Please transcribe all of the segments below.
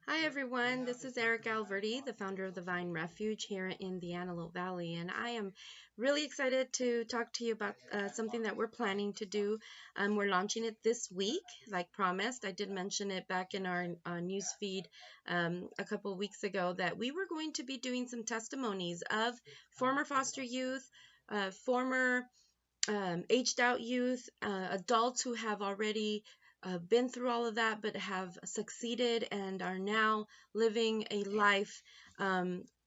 Hi everyone, this is Erica Alverdi, the founder of the Refuge here in the Antelope Valley, and I am really excited to talk to you about something that we're planning to do. We're launching it this week, like promised. I did mention it back in our news feed a couple of weeks ago that we were going to be doing some testimonies of former foster youth, former aged out youth, adults who have already been through all of that but have succeeded and are now living a life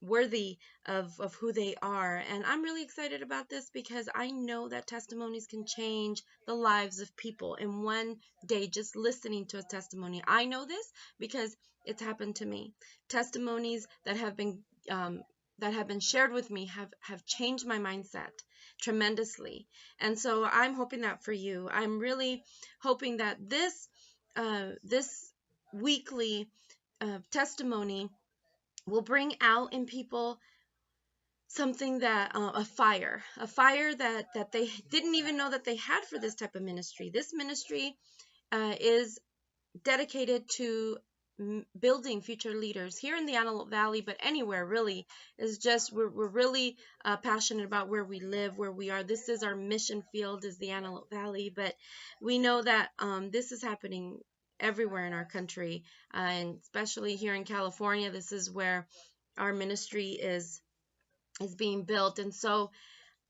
worthy of who they are. And I'm really excited about this because I know that testimonies can change the lives of people in one day, just listening to a testimony. I know this because it's happened to me. Testimonies that have been shared with me have changed my mindset tremendously. And so I'm hoping that for you. I'm really hoping that this weekly testimony will bring out in people something that a fire that they didn't even know that they had for this type of ministry. This ministry is dedicated to building future leaders here in the Antelope Valley, but anywhere really. Is just we're really passionate about where we live, where we are. This is our mission field, is the Antelope Valley, but we know that this is happening everywhere in our country, and especially here in California. This is where our ministry is being built. And so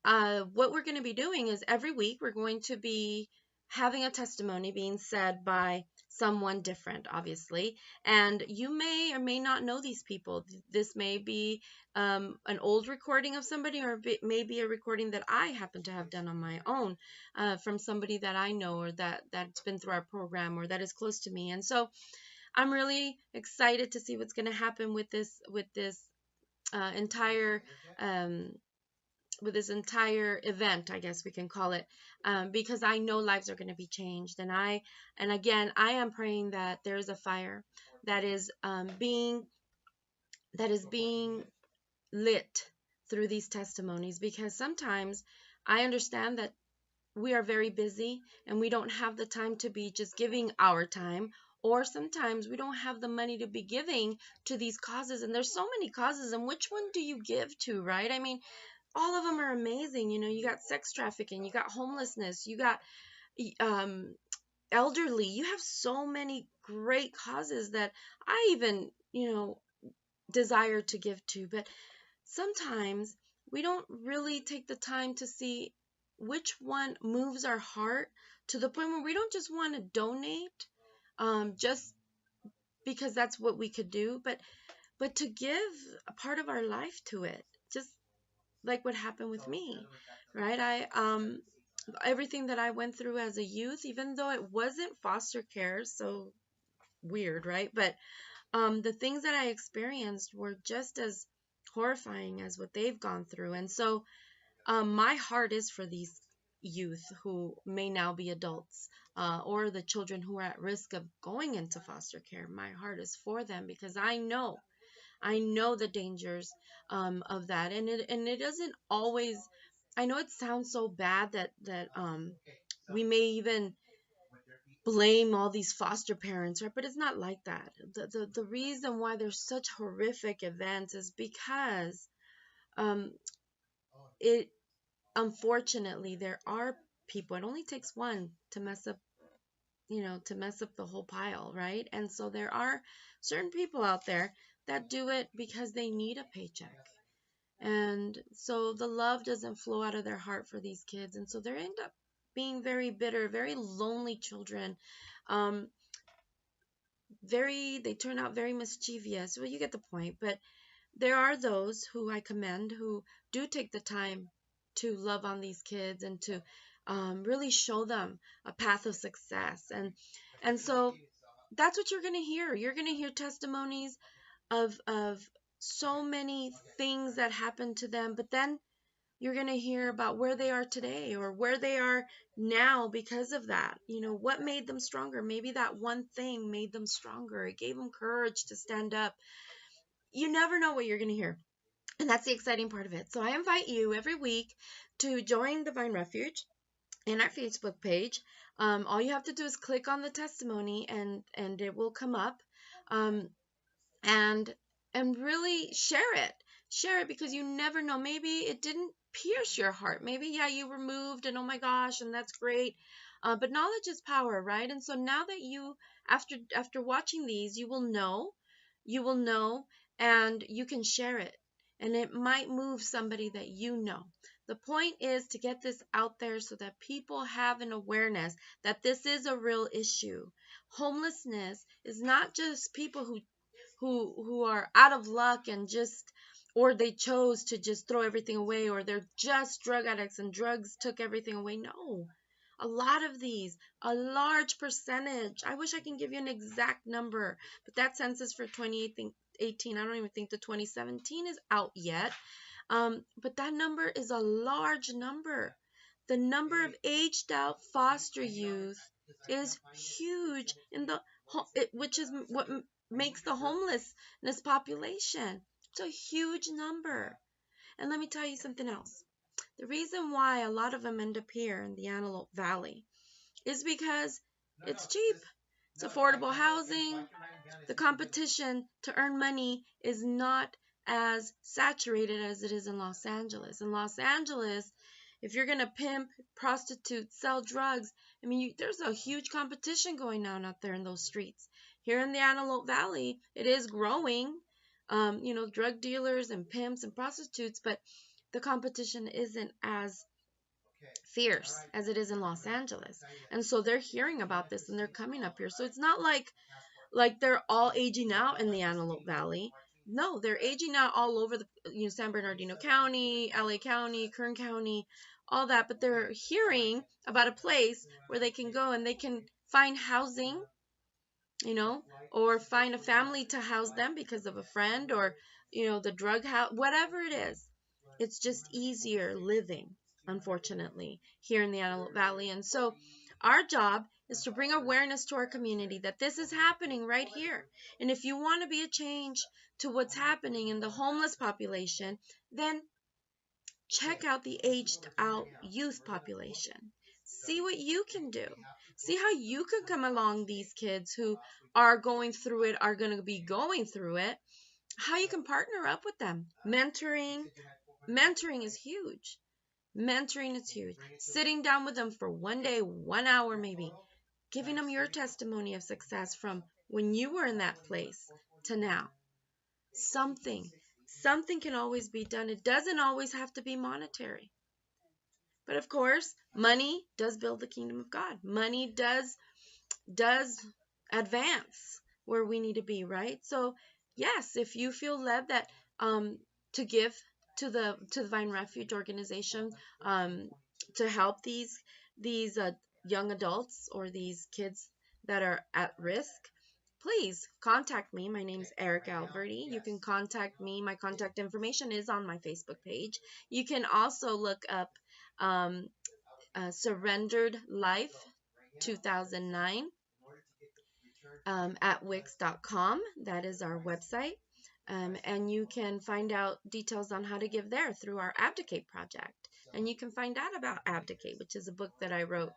what we're going to be doing is every week we're going to be having a testimony being said by someone different, obviously. And you may or may not know these people. This may be an old recording of somebody, or it may be a recording that I happen to have done on my own from somebody that I know, or that's been through our program, or that is close to me. And so I'm really excited to see what's going to happen with this entire with this entire event, I guess we can call it, because I know lives are going to be changed. And again, I am praying that there is a fire that is being lit through these testimonies, because sometimes I understand that we are very busy and we don't have the time to be just giving our time, or sometimes we don't have the money to be giving to these causes. And there's so many causes, and which one do you give to, right? I mean, all of them are amazing. You got sex trafficking, you got homelessness, you got um, elderly. You have so many great causes that I even, desire to give to. But sometimes we don't really take the time to see which one moves our heart to the point where we don't just want to donate just because that's what we could do, but to give a part of our life to it. Just like what happened with me, right? I everything that I went through as a youth, even though it wasn't foster care, so weird, right? But the things that I experienced were just as horrifying as what they've gone through. And so my heart is for these youth who may now be adults, or the children who are at risk of going into foster care. My heart is for them because I know the dangers of that, and it doesn't always. I know it sounds so bad that we may even blame all these foster parents, right? But it's not like that. The reason why there's such horrific events is because um, it unfortunately there are people. It only takes one to mess up, to mess up the whole pile, right? And so there are certain people out there that do it because they need a paycheck. And so the love doesn't flow out of their heart for these kids. And so they end up being very bitter, very lonely children. Um, they turn out very mischievous. Well, you get the point. But there are those who I commend who do take the time to love on these kids and to really show them a path of success. And so that's what you're going to hear. You're going to hear testimonies of so many things that happened to them, but then you're going to hear about where they are today, or where they are now because of that. What made them stronger? Maybe that one thing made them stronger. It gave them courage to stand up. You never know what you're going to hear. And that's the exciting part of it. So I invite you every week to join Divine Refuge in our Facebook page. All you have to do is click on the testimony, and it will come up. um, and really share it, because you never know, maybe it didn't pierce your heart, maybe, yeah, you were moved, and oh my gosh, and that's great, but knowledge is power, right? And so now that you, after watching these, you will know, and you can share it, and it might move somebody that you know. The point is to get this out there so that people have an awareness that this is a real issue. Homelessness is not just people who are out of luck and just, or they chose to just throw everything away, or they're just drug addicts and drugs took everything away. No, a lot of these, a large percentage, I wish I can give you an exact number, but that census for 2018, I don't even think the 2017 is out yet, but that number is a large number. The number of aged out foster youth is huge in the which is what makes the homelessness population. It's a huge number. And let me tell you something else. The reason why a lot of them end up here in the Antelope Valley is because it's cheap. It's affordable housing. The competition to earn money is not as saturated as it is in Los Angeles. In Los Angeles, if you're going to pimp, prostitute, sell drugs, I mean, there's a huge competition going on out there in those streets. Here in the Antelope Valley, it is growing, drug dealers and pimps and prostitutes, but the competition isn't as fierce as it is in Los Angeles. And so they're hearing about this and they're coming up here. So it's not like they're all aging out in the Antelope Valley. No, they're aging out all over the San Bernardino County, LA County, Kern County, all that, but they're hearing about a place where they can go and they can find housing, or find a family to house them because of a friend, or the drug house, whatever it is. It's just easier living, unfortunately, here in the Antelope Valley. And so our job is to bring awareness to our community that this is happening right here. And if you want to be a change to what's happening in the homeless population, then check out the aged out youth population. See what you can do. See how you can come along these kids who are going through it, are going to be going through it, how you can partner up with them. Mentoring is huge. Mentoring is huge. Sitting down with them for one day, 1 hour maybe, giving them your testimony of success from when you were in that place to now. Something can always be done. It doesn't always have to be monetary. But of course, money does build the kingdom of God. Money does advance where we need to be, right? So yes, if you feel led that to give to the Vine Refuge organization, to help these young adults or these kids that are at risk, please contact me. My name's Erica Alberti. You can contact me. My contact information is on my Facebook page. You can also look up Surrendered Life 2009 at wix.com. That is our website. And you can find out details on how to give there through our Abdicate project. And you can find out about Abdicate, which is a book that I wrote.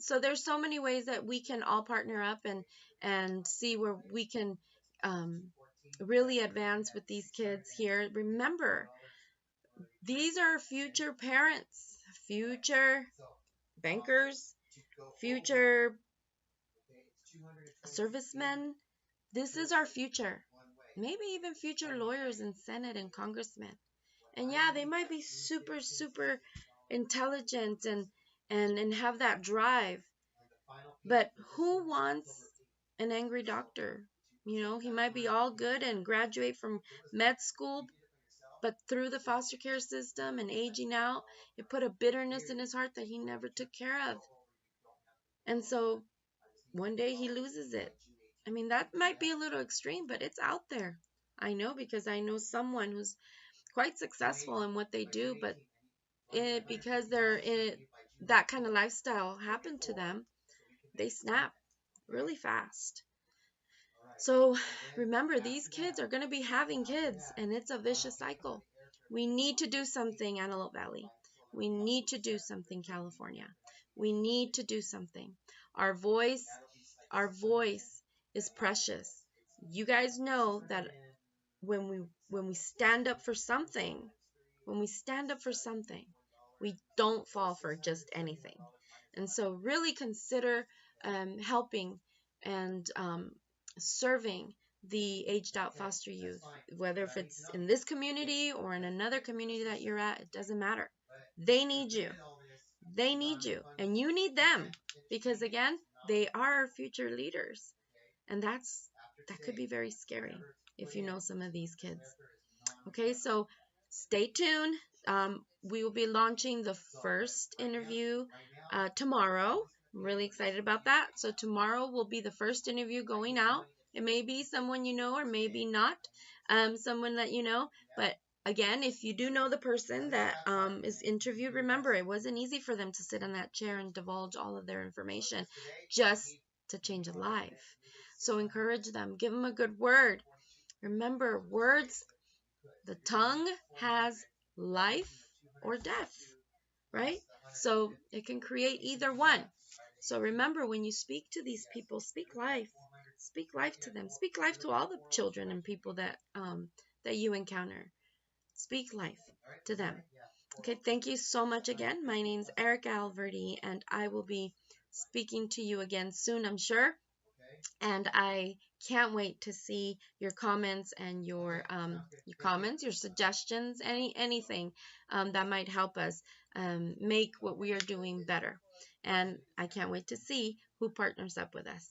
So there's so many ways that we can all partner up and see where we can really advance with these kids here. Remember, these are future parents, future bankers, future servicemen. This is our future. Maybe even future lawyers in Senate and congressmen. And yeah, they might be super, super intelligent and have that drive. But who wants an angry doctor? He might be all good and graduate from med school, but through the foster care system and aging out, it put a bitterness in his heart that he never took care of. And so one day he loses it. I mean, that might be a little extreme, but it's out there. I know, because I know someone who's quite successful in what they do, but because they're in that kind of lifestyle happened to them, they snap really fast. So remember, these kids are going to be having kids, and it's a vicious cycle. We need to do something, Antelope Valley. We need to do something, California. We need to do something. Our voice is precious. you guys know that when we stand up for something, we don't fall for just anything. And so really consider helping and serving the aged out foster youth, whether if it's in this community or in another community that you're at, it doesn't matter. They need you. They need you, and you need them, because again, they are our future leaders. And that could be very scary if you know some of these kids. Okay, so stay tuned. We will be launching the first interview tomorrow. I'm really excited about that. So tomorrow will be the first interview going out. It may be someone you know or maybe not someone that you know. But again, if you do know the person that is interviewed, remember it wasn't easy for them to sit in that chair and divulge all of their information just to change a life. So encourage them. Give them a good word. Remember, words, the tongue has life or death, right? So it can create either one. So remember, when you speak to these people, speak life. Speak life to them. Speak life to all the children and people that you encounter. Speak life to them. Okay, thank you so much again. My name's Erica Alverdi, and I will be speaking to you again soon, I'm sure. And I can't wait to see your comments and your comments, your suggestions, anything that might help us make what we are doing better. And I can't wait to see who partners up with us.